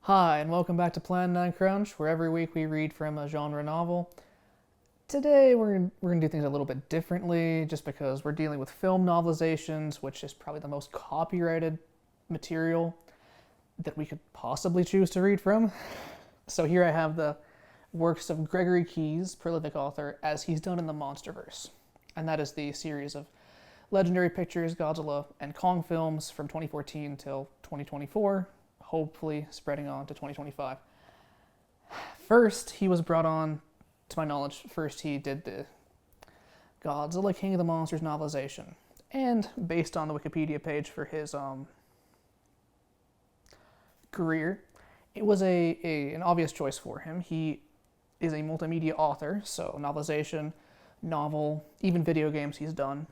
Hi, and welcome back to Plan9Crunch, where every week we read from a genre novel. Today we're gonna do things a little bit differently, just because we're dealing with film novelizations, which is probably the most copyrighted material that we could possibly choose to read from. So here I have the works of Gregory Keyes, prolific author, as he's done in the Monsterverse, and that is the series of Legendary Pictures, Godzilla, and Kong films from 2014 till 2024. Hopefully spreading on to 2025. First, he was brought on, to my knowledge, he did the Godzilla King of the Monsters novelization. And based on the Wikipedia page for his career, it was an obvious choice for him. He is a multimedia author, so novelization, novel, even video games he's done.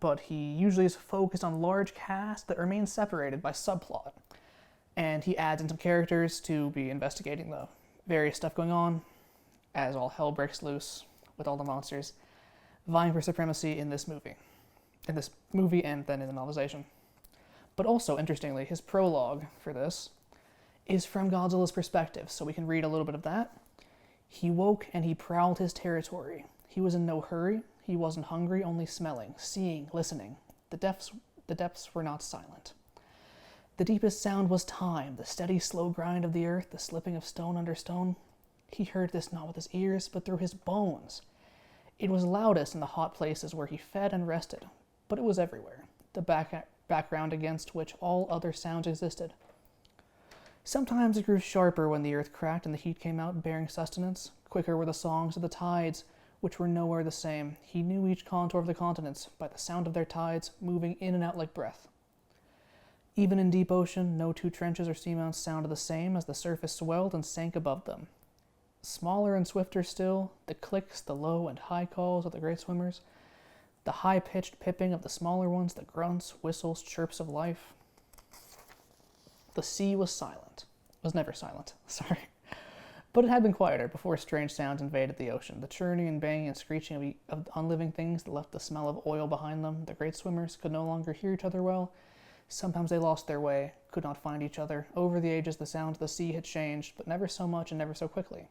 But he usually is focused on large casts that remain separated by subplot. And he adds in some characters to be investigating the various stuff going on as all hell breaks loose with all the monsters vying for supremacy in this movie. And then in the novelization. But also, interestingly, his prologue for this is from Godzilla's perspective, so we can read a little bit of that. He woke and he prowled his territory. He was in no hurry. He wasn't hungry, only smelling, seeing, listening. The depths were not silent. The deepest sound was time, the steady, slow grind of the earth, the slipping of stone under stone. He heard this not with his ears, but through his bones. It was loudest in the hot places where he fed and rested, but it was everywhere, the background against which all other sounds existed. Sometimes it grew sharper when the earth cracked and the heat came out bearing sustenance. Quicker were the songs of the tides, which were nowhere the same. He knew each contour of the continents by the sound of their tides moving in and out like breath. Even in deep ocean, no two trenches or seamounts sounded the same as the surface swelled and sank above them. Smaller and swifter still, the clicks, the low and high calls of the great swimmers, the high-pitched pipping of the smaller ones, the grunts, whistles, chirps of life. The sea was silent. It was never silent, sorry. But it had been quieter before strange sounds invaded the ocean. The churning and banging and screeching of unliving things that left the smell of oil behind them. The great swimmers could no longer hear each other well. Sometimes they lost their way, could not find each other. Over the ages, the sound of the sea had changed, but never so much and never so quickly.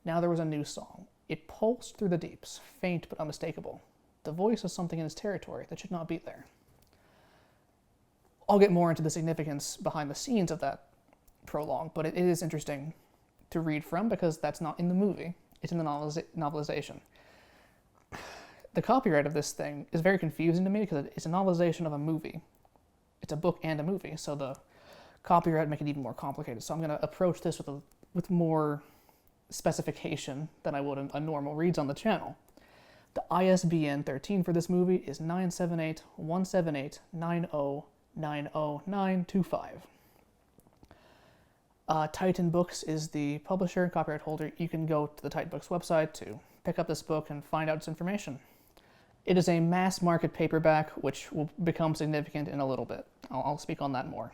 Now there was a new song. It pulsed through the deeps, faint but unmistakable. The voice of something in his territory that should not be there. I'll get more into the significance behind the scenes of that prologue, but it is interesting to read from because that's not in the movie. It's in the novelization. The copyright of this thing is very confusing to me because it's a novelization of a movie. It's a book and a movie, so the copyright make it even more complicated. So I'm going to approach this with more specification than I would a normal reads on the channel. The ISBN 13 for this movie is 978-178-90-90925. Titan Books is the publisher and copyright holder. You can go to the Titan Books website to pick up this book and find out its information. It is a mass market paperback, which will become significant in a little bit. I'll speak on that more.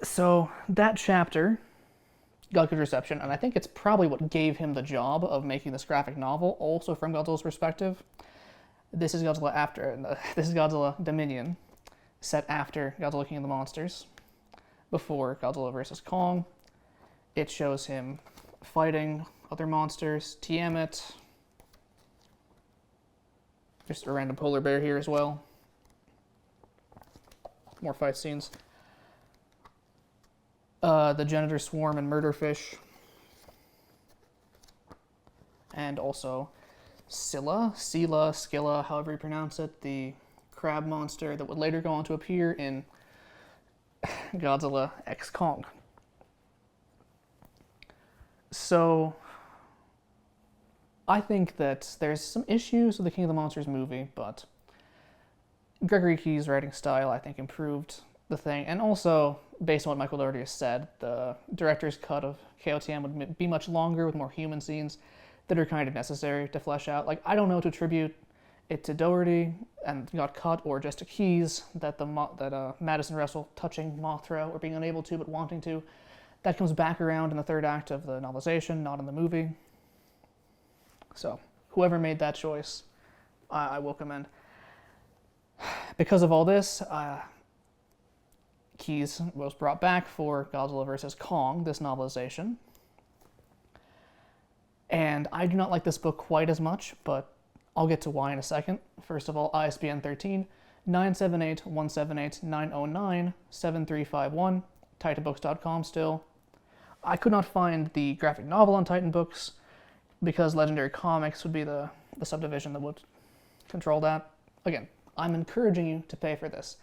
So that chapter got good reception, and I think it's probably what gave him the job of making this graphic novel, also from Godzilla's perspective. This is Godzilla Dominion, set after Godzilla King of the Monsters, before Godzilla vs. Kong. It shows him fighting other monsters, Tiamat. Just a random polar bear here as well. More fight scenes. The Janitor Swarm and Murderfish. And also Scylla, however you pronounce it, the crab monster that would later go on to appear in Godzilla x Kong. So I think that there's some issues with the King of the Monsters movie, but Gregory Keyes' writing style, I think, improved the thing. And also, based on what Michael Dougherty has said, the director's cut of KOTM would be much longer with more human scenes that are kind of necessary to flesh out. Like, I don't know to attribute it to Dougherty and got cut, or just to Keyes, that Madison Russell touching Mothra or being unable to but wanting to. That comes back around in the third act of the novelization, not in the movie. So, whoever made that choice, I will commend. Because of all this, Keyes was brought back for Godzilla vs. Kong, this novelization. And I do not like this book quite as much, but I'll get to why in a second. First of all, ISBN 13 978 178 909 7351, TitanBooks.com still. I could not find the graphic novel on Titan Books because Legendary Comics would be the subdivision that would control that. Again, I'm encouraging you to pay for this.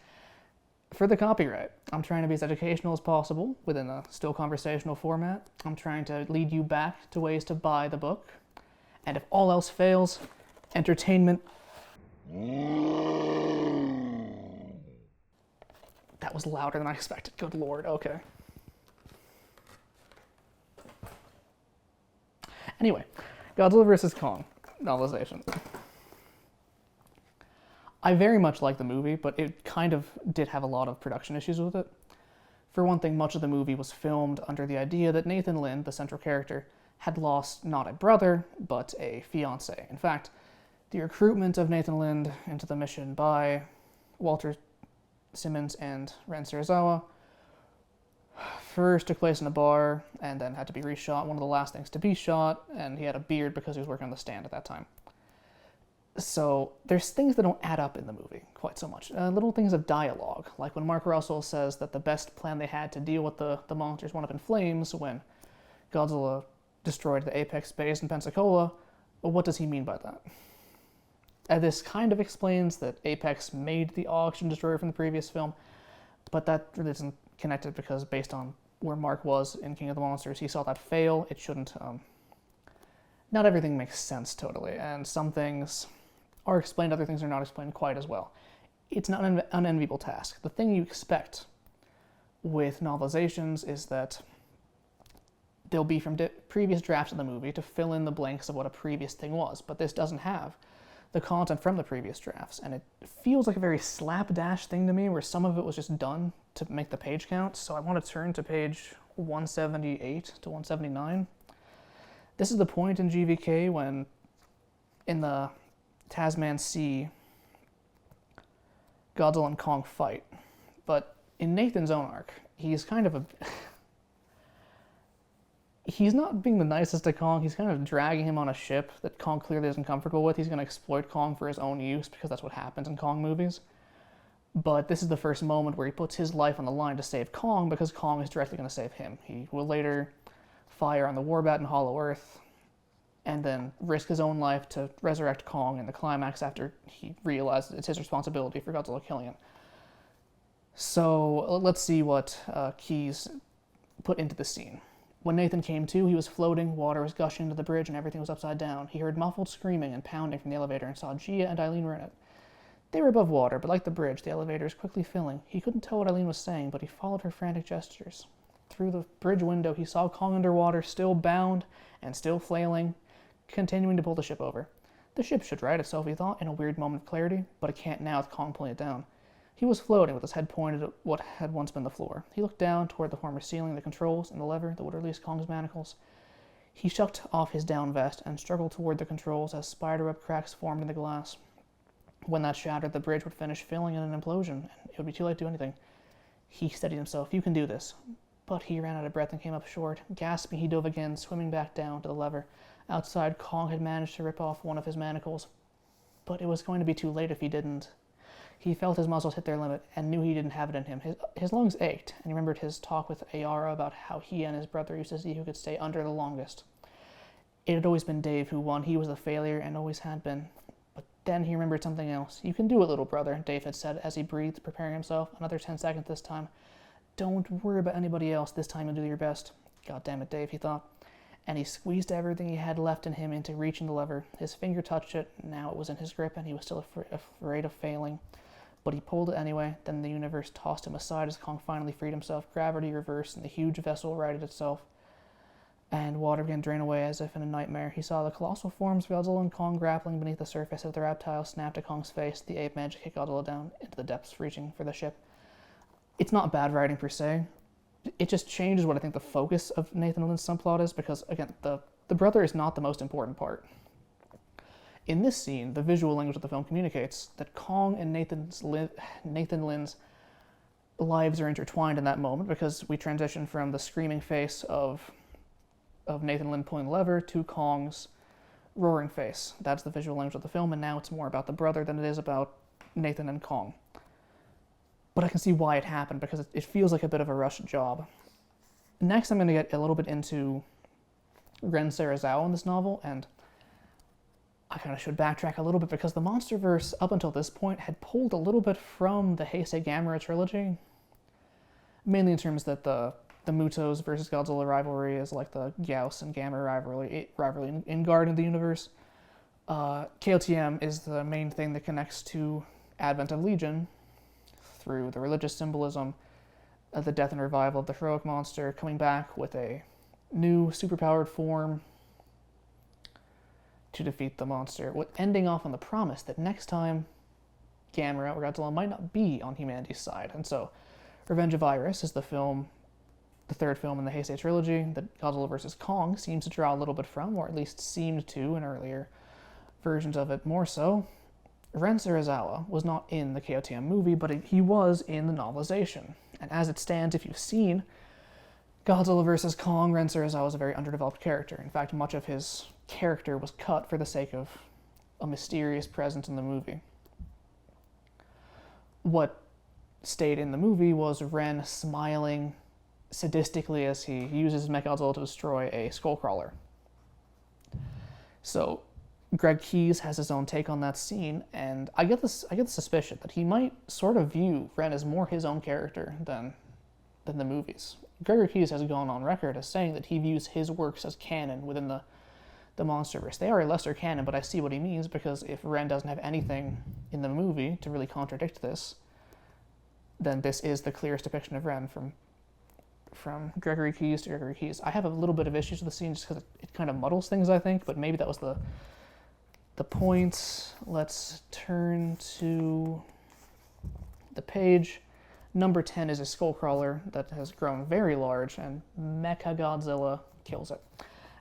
For the copyright, I'm trying to be as educational as possible within a still conversational format. I'm trying to lead you back to ways to buy the book. And if all else fails, entertainment. That was louder than I expected. Good lord, okay. Anyway, Godzilla vs. Kong novelization. I very much like the movie, but it kind of did have a lot of production issues with it. For one thing, much of the movie was filmed under the idea that Nathan Lynn, the central character, had lost not a brother, but a fiancé. In fact, the recruitment of Nathan Lynn into the mission by Walter Simmons and Ren Serizawa first took place in a bar and then had to be reshot, one of the last things to be shot, and he had a beard because he was working on the stand at that time. So there's things that don't add up in the movie quite so much. Little things of dialogue, like when Mark Russell says that the best plan they had to deal with the monsters went up in flames when Godzilla destroyed the Apex base in Pensacola. Well, what does he mean by that? This kind of explains that Apex made the oxygen destroyer from the previous film, but that really isn't connected because based on where Mark was in King of the Monsters, he saw that fail. It shouldn't... Not everything makes sense totally, and some things are explained, other things are not explained quite as well. It's not an unenviable task. The thing you expect with novelizations is that they'll be from previous drafts of the movie to fill in the blanks of what a previous thing was, but this doesn't have the content from the previous drafts, and it feels like a very slapdash thing to me where some of it was just done to make the page count. So I want to turn to page 178 to 179. This is the point in GVK when, in the Tasman Sea, Godzilla and Kong fight. But in Nathan's own arc, he's kind of he's not being the nicest to Kong. He's kind of dragging him on a ship that Kong clearly isn't comfortable with. He's going to exploit Kong for his own use because that's what happens in Kong movies. But this is the first moment where he puts his life on the line to save Kong because Kong is directly going to save him. He will later fire on the Warbat in Hollow Earth and then risk his own life to resurrect Kong in the climax after he realizes it's his responsibility for Godzilla killing him. So let's see what Keyes put into the scene. When Nathan came to, he was floating, water was gushing into the bridge, and everything was upside down. He heard muffled screaming and pounding from the elevator and saw Gia and Eileen were in it. They were above water, but like the bridge, the elevator was quickly filling. He couldn't tell what Eileen was saying, but he followed her frantic gestures. Through the bridge window, he saw Kong underwater, still bound and still flailing, continuing to pull the ship over. The ship should right itself, he thought, in a weird moment of clarity, but it can't now with Kong pulling it down. He was floating with his head pointed at what had once been the floor. He looked down toward the former ceiling, the controls, and the lever that would release Kong's manacles. He shucked off his down vest and struggled toward the controls as spiderweb cracks formed in the glass. When that shattered, the bridge would finish filling in an implosion, and it would be too late to do anything. He steadied himself. You can do this. But he ran out of breath and came up short. Gasping, he dove again, swimming back down to the lever. Outside, Kong had managed to rip off one of his manacles. But it was going to be too late if he didn't. He felt his muscles hit their limit and knew he didn't have it in him. His lungs ached, and he remembered his talk with Ayara about how he and his brother used to see who could stay under the longest. It had always been Dave who won. He was the failure and always had been. But then he remembered something else. You can do it, little brother, Dave had said as he breathed, preparing himself. Another 10 seconds this time. Don't worry about anybody else. This time you'll do your best. God damn it, Dave, he thought. And he squeezed everything he had left in him into reaching the lever. His finger touched it. Now it was in his grip, and he was still afraid of failing. But he pulled it anyway. Then the universe tossed him aside as Kong finally freed himself. Gravity reversed, and the huge vessel righted itself. And water began to drain away as if in a nightmare. He saw the colossal forms of Godzilla and Kong grappling beneath the surface as the reptile snapped at Kong's face. The ape managed to kick Godzilla down into the depths, reaching for the ship. It's not bad writing per se. It just changes what I think the focus of Nathan Lynn's subplot is, because, again, the brother is not the most important part. In this scene, the visual language of the film communicates that Kong and Nathan Lynn's lives are intertwined in that moment because we transition from the screaming face of Nathan Lynn pulling the lever to Kong's roaring face. That's the visual language of the film, and now it's more about the brother than it is about Nathan and Kong. But I can see why it happened, because it feels like a bit of a rushed job. Next, I'm going to get a little bit into Ren Serizawa in this novel, and I kind of should backtrack a little bit, because the Monsterverse, up until this point, had pulled a little bit from the Heisei Gamera trilogy, mainly in terms that the Mutos versus Godzilla rivalry is like the Gyaos and Gamera rivalry in Guardian of the Universe. KOTM is the main thing that connects to Advent of Legion through the religious symbolism, the death and revival of the heroic monster, coming back with a new superpowered form to defeat the monster, with ending off on the promise that next time Gamera or Godzilla might not be on humanity's side. And so Revenge of Iris is the third film in the Heisei trilogy that Godzilla vs. Kong seems to draw a little bit from, or at least seemed to in earlier versions of it more so. Ren Serizawa was not in the KOTM movie, but he was in the novelization. And as it stands, if you've seen Godzilla vs. Kong, Ren Serizawa is a very underdeveloped character. In fact, much of his character was cut for the sake of a mysterious presence in the movie. What stayed in the movie was Ren smiling sadistically as he uses Mechagodzilla to destroy a skullcrawler. So Greg Keyes has his own take on that scene, and I get the suspicion that he might sort of view Ren as more his own character than the movies. Gregory Keyes has gone on record as saying that he views his works as canon within the Monsterverse. They are a lesser canon, but I see what he means, because if Ren doesn't have anything in the movie to really contradict this, then this is the clearest depiction of Ren from Gregory Keyes to Gregory Keyes. I have a little bit of issues with the scene just because it kind of muddles things, I think, but maybe that was the point. Let's turn to the page. Number 10 is a skullcrawler that has grown very large, and Mechagodzilla kills it.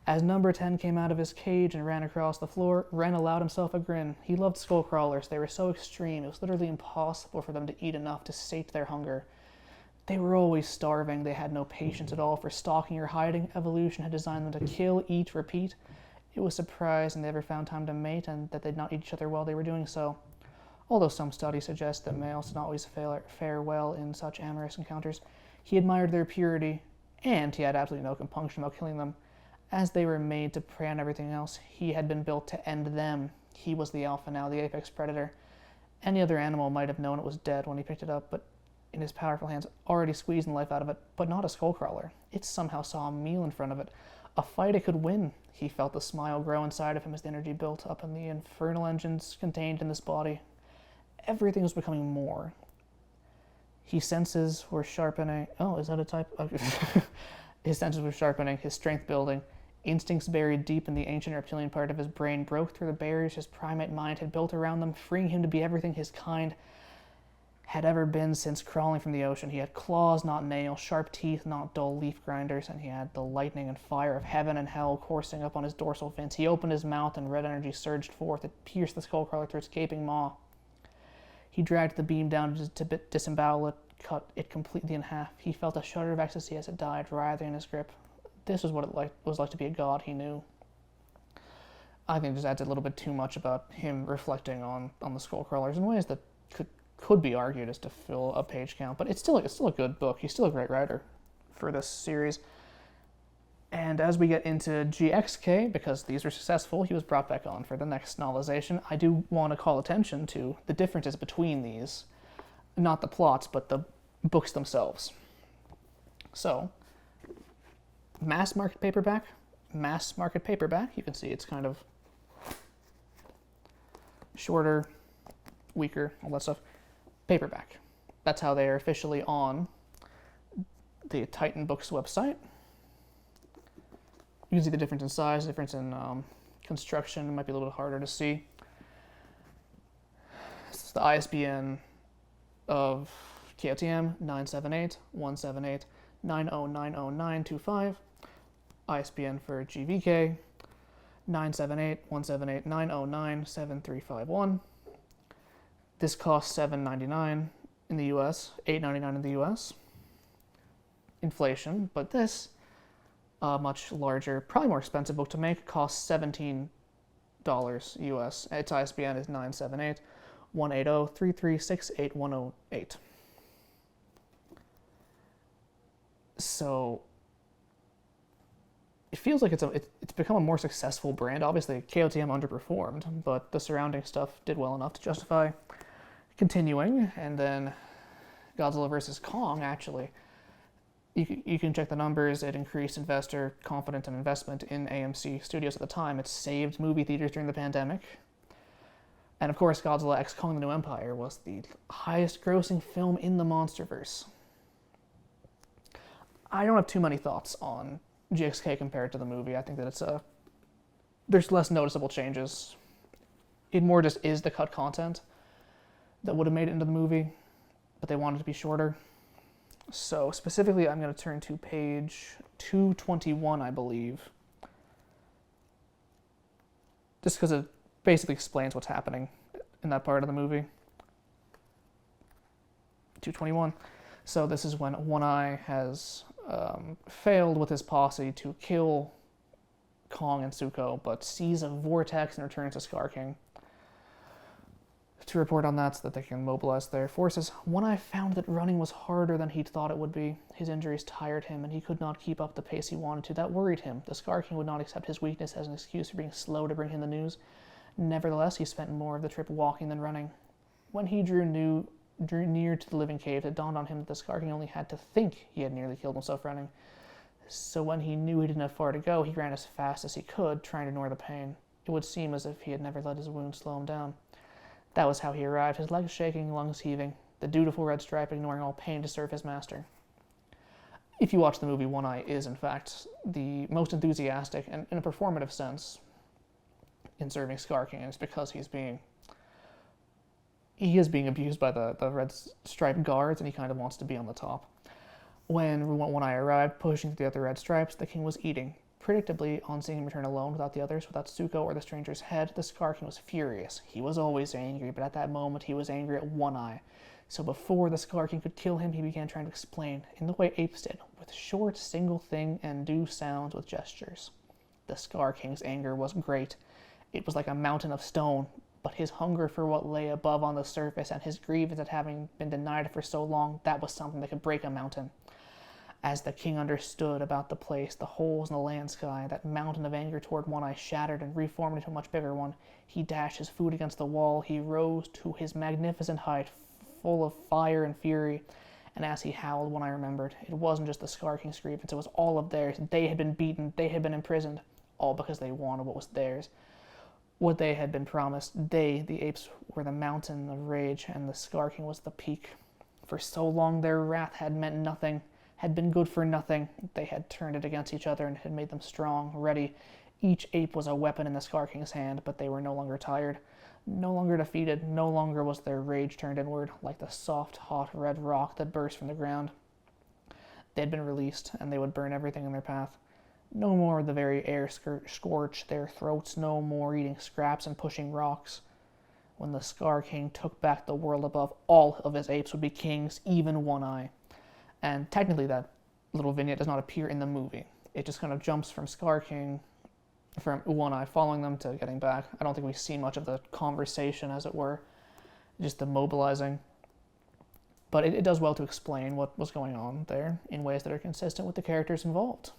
As number 10 came out of his cage and ran across the floor, Ren allowed himself a grin. He loved skullcrawlers. They were so extreme, it was literally impossible for them to eat enough to sate their hunger. They were always starving. They had no patience at all for stalking or hiding. Evolution had designed them to kill, eat, repeat. It was surprising they ever found time to mate, and that they'd not eat each other while they were doing so. Although some studies suggest that males did not always fare well in such amorous encounters, he admired their purity, and he had absolutely no compunction about killing them. As they were made to prey on everything else, he had been built to end them. He was the alpha now, the apex predator. Any other animal might have known it was dead when he picked it up, but in his powerful hands, already squeezing the life out of it, but not a skullcrawler. It somehow saw a meal in front of it, a fight it could win. He felt the smile grow inside of him as the energy built up in the infernal engines contained in this body. Everything was becoming more. His senses were sharpening. Oh, is that a type? His senses were sharpening, his strength building. Instincts buried deep in the ancient reptilian part of his brain broke through the barriers his primate mind had built around them, freeing him to be everything his kind had ever been since crawling from the ocean. He had claws, not nails, sharp teeth, not dull leaf grinders, and he had the lightning and fire of heaven and hell coursing up on his dorsal fins. He opened his mouth, and red energy surged forth. It pierced the skullcrawler through its gaping maw. He dragged the beam down to disembowel it, cut it completely in half. He felt a shudder of ecstasy as it died, writhing in his grip. This was what it was like to be a god he knew. I think it just adds a little bit too much about him reflecting on the skullcrawlers in ways that could be argued as to fill a page count, but it's still a good book. He's still a great writer for this series. And as we get into GXK, because these were successful, he was brought back on for the next novelization. I do want to call attention to the differences between these, not the plots, but the books themselves. So, mass market paperback, you can see it's kind of shorter, weaker, all that stuff. Paperback. That's how they are officially on the Titan Books website. You can see the difference in size, difference in construction. It might be a little bit harder to see. This is the ISBN of KOTM, 978-178-9090925. ISBN for GVK, 978-178-909-7351. This costs $7.99 in the US, $8.99 in the US. Inflation, but this much larger, probably more expensive book to make, costs $17 US. Its ISBN is 978-180-3368108. So it feels like it's become a more successful brand. Obviously, KOTM underperformed, but the surrounding stuff did well enough to justify continuing. And then Godzilla vs. Kong, actually, you can check the numbers. It increased investor confidence and investment in AMC Studios at the time. It saved movie theaters during the pandemic. And of course, Godzilla x Kong: The New Empire was the highest grossing film in the Monsterverse. I don't have too many thoughts on GXK compared to the movie. I think that there's less noticeable changes. It more just is the cut content that would have made it into the movie, but they wanted it to be shorter. So specifically, I'm going to turn to page 221, I believe, just because it basically explains what's happening in that part of the movie. 221. So this is when One Eye has failed with his posse to kill Kong and Zuko, but sees a vortex and returns to Scar King to report on that so that they can mobilize their forces. One Eye found that running was harder than he'd thought it would be. His injuries tired him, and he could not keep up the pace he wanted to. That worried him. The Scar King would not accept his weakness as an excuse for being slow to bring him the news. Nevertheless, he spent more of the trip walking than running. When he drew near to the living cave, it dawned on him that the Scar King only had to think he had nearly killed himself running. So when he knew he didn't have far to go, he ran as fast as he could, trying to ignore the pain. It would seem as if he had never let his wound slow him down. That was how he arrived, his legs shaking, lungs heaving, the dutiful red stripe ignoring all pain to serve his master. If you watch the movie, One Eye is, in fact, the most enthusiastic, and in a performative sense, in serving Scar King, and it's because he is being abused by the red stripe guards, and he kind of wants to be on the top. When One Eye arrived, pushing through the other red stripes, the king was eating. Predictably, on seeing him return alone without the others, without Zuko or the stranger's head, the Scar King was furious. He was always angry, but at that moment he was angry at One Eye. So before the Scar King could kill him, he began trying to explain, in the way apes did, with short, single thing and do sounds with gestures. The Scar King's anger was great. It was like a mountain of stone, but his hunger for what lay above on the surface and his grievance at having been denied it for so long, that was something that could break a mountain. As the king understood about the place, the holes in the land sky, that mountain of anger toward One Eye shattered and reformed into a much bigger one. He dashed his foot against the wall. He rose to his magnificent height, full of fire and fury. And as he howled, One Eye remembered, it wasn't just the Scar King's grievance, it was all of theirs. They had been beaten, they had been imprisoned, all because they wanted what was theirs. What they had been promised. They, the apes, were the mountain of rage, and the Scar King was the peak. For so long their wrath had meant nothing, had been good for nothing. They had turned it against each other and had made them strong, ready. Each ape was a weapon in the Scar King's hand, but they were no longer tired, no longer defeated. No longer was their rage turned inward, like the soft, hot, red rock that burst from the ground. They had been released, and they would burn everything in their path. No more would the very air scorch their throats, no more eating scraps and pushing rocks. When the Scar King took back the world above, all of his apes would be kings, even One Eye. And technically that little vignette does not appear in the movie. It just kind of jumps from Scar King, from One Eye following them to getting back. I don't think we see much of the conversation, as it were, just the mobilizing. But it does well to explain what was going on there in ways that are consistent with the characters involved.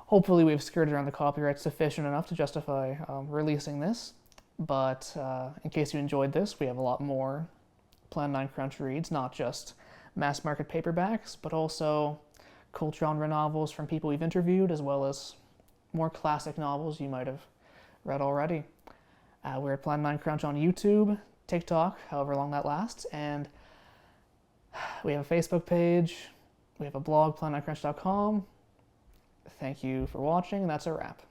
Hopefully we've skirted around the copyright sufficient enough to justify releasing this. But in case you enjoyed this, we have a lot more Plan9Crunch reads, not just mass market paperbacks, but also cult genre novels from people we've interviewed, as well as more classic novels you might have read already. We're at Plan9Crunch on YouTube, TikTok, however long that lasts, and we have a Facebook page, we have a blog, plan9crunch.com. Thank you for watching, and that's a wrap.